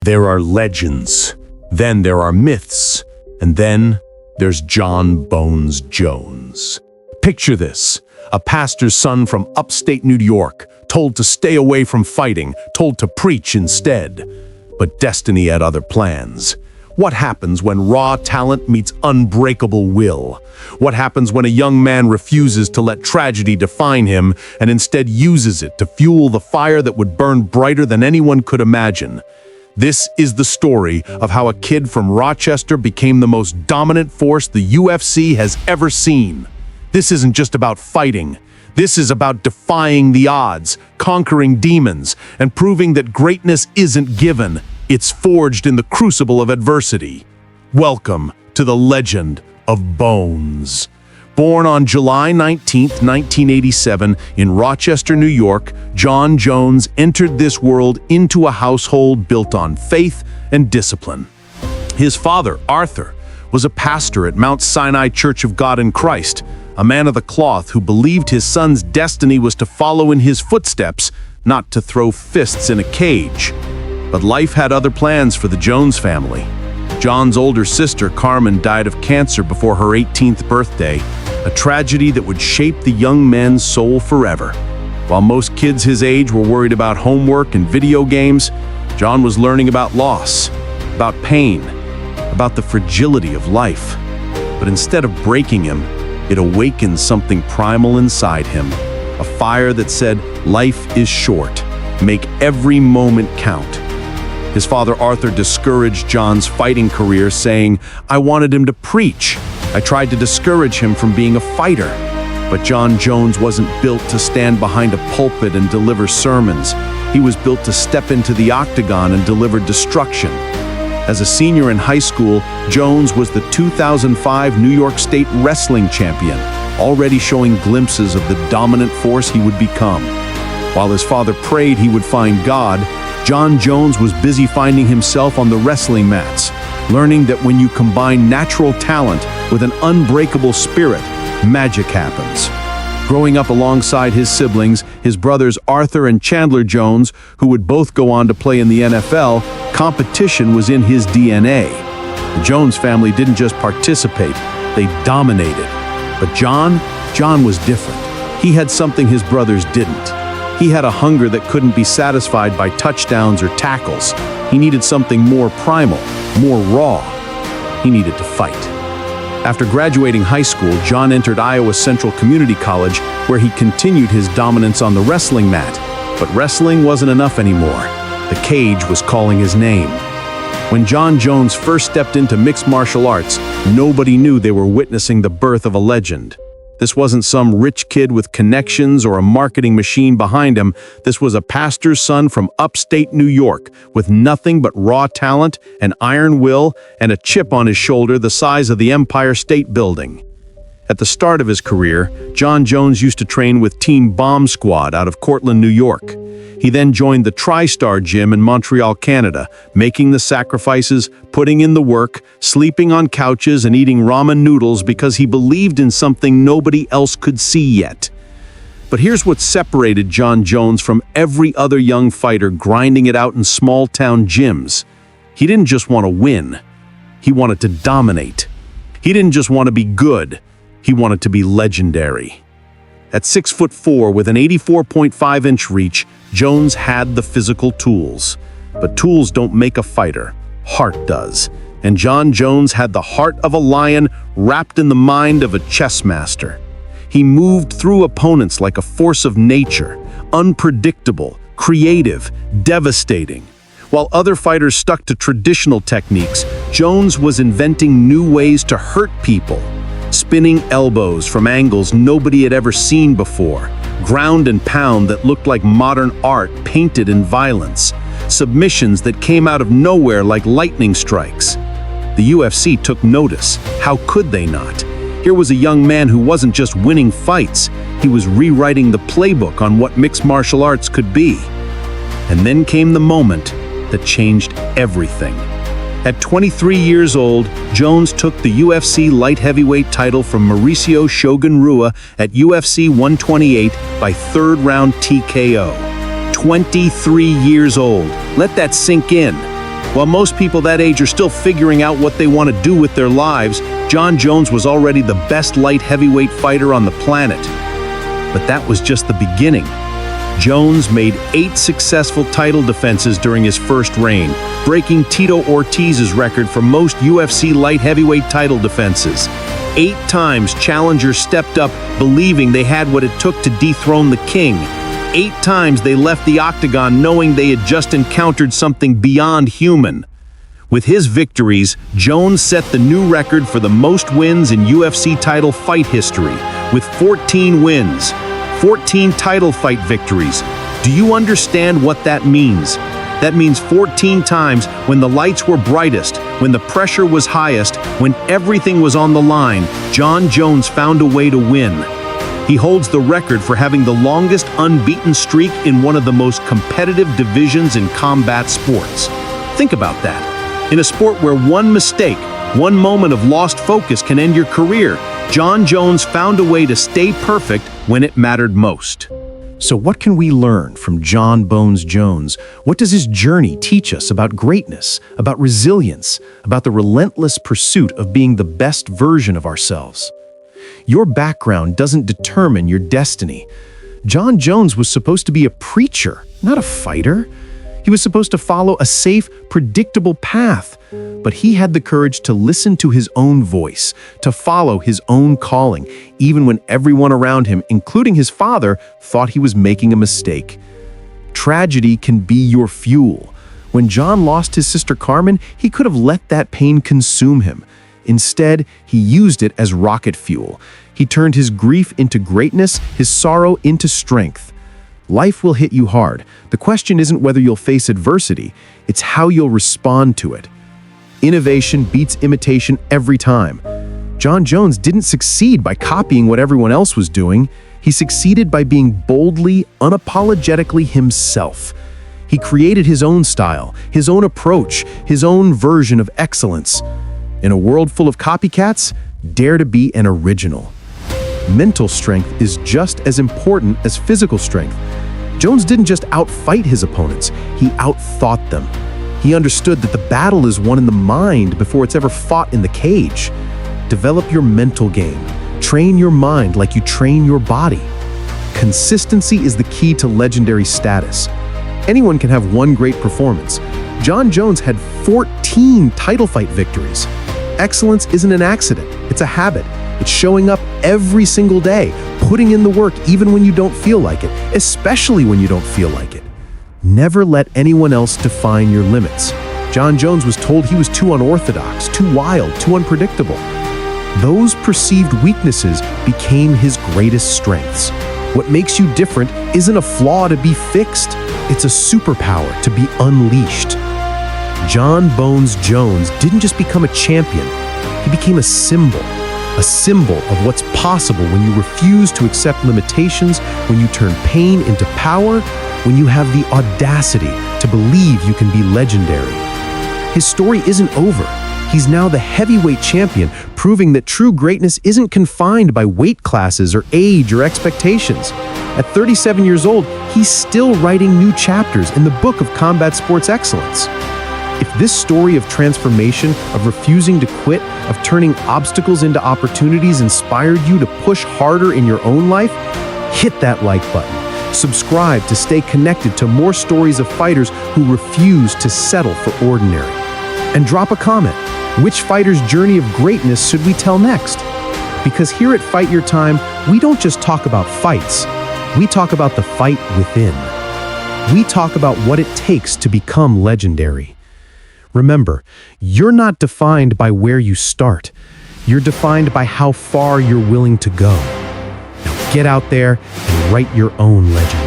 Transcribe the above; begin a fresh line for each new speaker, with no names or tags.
There are legends, then there are myths, and then there's Jon "Bones" Jones. Picture this, a pastor's son from upstate New York, told to stay away from fighting, told to preach instead. But destiny had other plans. What happens when raw talent meets unbreakable will? What happens when a young man refuses to let tragedy define him and instead uses it to fuel the fire that would burn brighter than anyone could imagine? This is the story of how a kid from Rochester became the most dominant force the UFC has ever seen. This isn't just about fighting. This is about defying the odds, conquering demons, and proving that greatness isn't given. It's forged in the crucible of adversity. Welcome to the legend of Bones. Born on July 19, 1987, in Rochester, New York, Jon Jones entered this world into a household built on faith and discipline. His father, Arthur, was a pastor at Mount Sinai Church of God in Christ, a man of the cloth who believed his son's destiny was to follow in his footsteps, not to throw fists in a cage. But life had other plans for the Jones family. Jon's older sister, Carmen, died of cancer before her 18th birthday, a tragedy that would shape the young man's soul forever. While most kids his age were worried about homework and video games, Jon was learning about loss, about pain, about the fragility of life. But instead of breaking him, it awakened something primal inside him, a fire that said, "Life is short. Make every moment count." His father, Arthur, discouraged Jon's fighting career, saying, "I wanted him to preach. I tried to discourage him from being a fighter." But Jon Jones wasn't built to stand behind a pulpit and deliver sermons. He was built to step into the octagon and deliver destruction. As a senior in high school, Jones was the 2005 New York State wrestling champion, already showing glimpses of the dominant force he would become. While his father prayed he would find God, Jon Jones was busy finding himself on the wrestling mats, learning that when you combine natural talent with an unbreakable spirit, magic happens. Growing up alongside his siblings, his brothers Arthur and Chandler Jones, who would both go on to play in the NFL, competition was in his DNA. The Jones family didn't just participate, they dominated. But Jon was different. He had something his brothers didn't. He had a hunger that couldn't be satisfied by touchdowns or tackles. He needed something more primal, more raw. He needed to fight. After graduating high school, Jon entered Iowa Central Community College, where he continued his dominance on the wrestling mat. But wrestling wasn't enough anymore. The cage was calling his name. When Jon Jones first stepped into mixed martial arts, nobody knew they were witnessing the birth of a legend. This wasn't some rich kid with connections or a marketing machine behind him. This was a pastor's son from upstate New York with nothing but raw talent, an iron will, and a chip on his shoulder the size of the Empire State Building. At the start of his career, Jon Jones used to train with Team Bomb Squad out of Cortland, New York. He then joined the TriStar Gym in Montreal, Canada, making the sacrifices, putting in the work, sleeping on couches and eating ramen noodles because he believed in something nobody else could see yet. But here's what separated Jon Jones from every other young fighter grinding it out in small-town gyms. He didn't just want to win. He wanted to dominate. He didn't just want to be good. He wanted to be legendary. At 6'4" with an 84.5-inch reach, Jones had the physical tools. But tools don't make a fighter. Heart does. And Jon Jones had the heart of a lion wrapped in the mind of a chess master. He moved through opponents like a force of nature, unpredictable, creative, devastating. While other fighters stuck to traditional techniques, Jones was inventing new ways to hurt people. Spinning elbows from angles nobody had ever seen before, ground and pound that looked like modern art painted in violence, submissions that came out of nowhere like lightning strikes. The UFC took notice. How could they not? Here was a young man who wasn't just winning fights, he was rewriting the playbook on what mixed martial arts could be. And then came the moment that changed everything. At 23 years old, Jones took the UFC light heavyweight title from Mauricio Shogun Rua at UFC 128 by third-round TKO. 23 years old. Let that sink in.
While most people that age are still figuring out what they want to do with their lives, Jon Jones was already the best light heavyweight fighter on the planet. But that was just the beginning. Jones made 8 successful title defenses during his first reign, breaking Tito Ortiz's record for most UFC light heavyweight title defenses. 8 times challengers stepped up believing they had what it took to dethrone the king. 8 times they left the octagon knowing they had just encountered something beyond human. With his victories, Jones set the new record for the most wins in UFC title fight history, with 14 wins. 14 title fight victories. Do you understand what that means? That means 14 times when the lights were brightest, when the pressure was highest, when everything was on the line, Jon Jones found a way to win. He holds the record for having the longest unbeaten streak in one of the most competitive divisions in combat sports. Think about that. In a sport where one mistake, one moment of lost focus can end your career, Jon Jones found a way to stay perfect when it mattered most.
So what can we learn from Jon Bones Jones? What does his journey teach us about greatness, about resilience, about the relentless pursuit of being the best version of ourselves? Your background doesn't determine your destiny. Jon Jones was supposed to be a preacher, not a fighter. He was supposed to follow a safe, predictable path, but he had the courage to listen to his own voice, to follow his own calling, even when everyone around him, including his father, thought he was making a mistake. Tragedy can be your fuel. When Jon lost his sister Carmen, he could have let that pain consume him. Instead, he used it as rocket fuel. He turned his grief into greatness, his sorrow into strength. Life will hit you hard. The question isn't whether you'll face adversity, it's how you'll respond to it. Innovation beats imitation every time. Jon Jones didn't succeed by copying what everyone else was doing. He succeeded by being boldly, unapologetically himself. He created his own style, his own approach, his own version of excellence. In a world full of copycats, dare to be an original. Mental strength is just as important as physical strength. Jones didn't just outfight his opponents, he outthought them. He understood that the battle is won in the mind before it's ever fought in the cage. Develop your mental game. Train your mind like you train your body. Consistency is the key to legendary status. Anyone can have one great performance. Jon Jones had 14 title fight victories. Excellence isn't an accident, it's a habit. It's showing up every single day, putting in the work even when you don't feel like it, especially when you don't feel like it. Never let anyone else define your limits. Jon Jones was told he was too unorthodox, too wild, too unpredictable. Those perceived weaknesses became his greatest strengths. What makes you different isn't a flaw to be fixed, it's a superpower to be unleashed. Jon Bones Jones didn't just become a champion, he became a symbol of what's possible when you refuse to accept limitations, when you turn pain into power, when you have the audacity to believe you can be legendary. His story isn't over. He's now the heavyweight champion, proving that true greatness isn't confined by weight classes or age or expectations. At 37 years old, he's still writing new chapters in the book of combat sports excellence. If this story of transformation, of refusing to quit, of turning obstacles into opportunities inspired you to push harder in your own life, hit that like button. Subscribe to stay connected to more stories of fighters who refuse to settle for ordinary. And drop a comment. Which fighter's journey of greatness should we tell next? Because here at Fight Your Time, we don't just talk about fights. We talk about the fight within. We talk about what it takes to become legendary. Remember, you're not defined by where you start. You're defined by how far you're willing to go. Now get out there and write your own legend.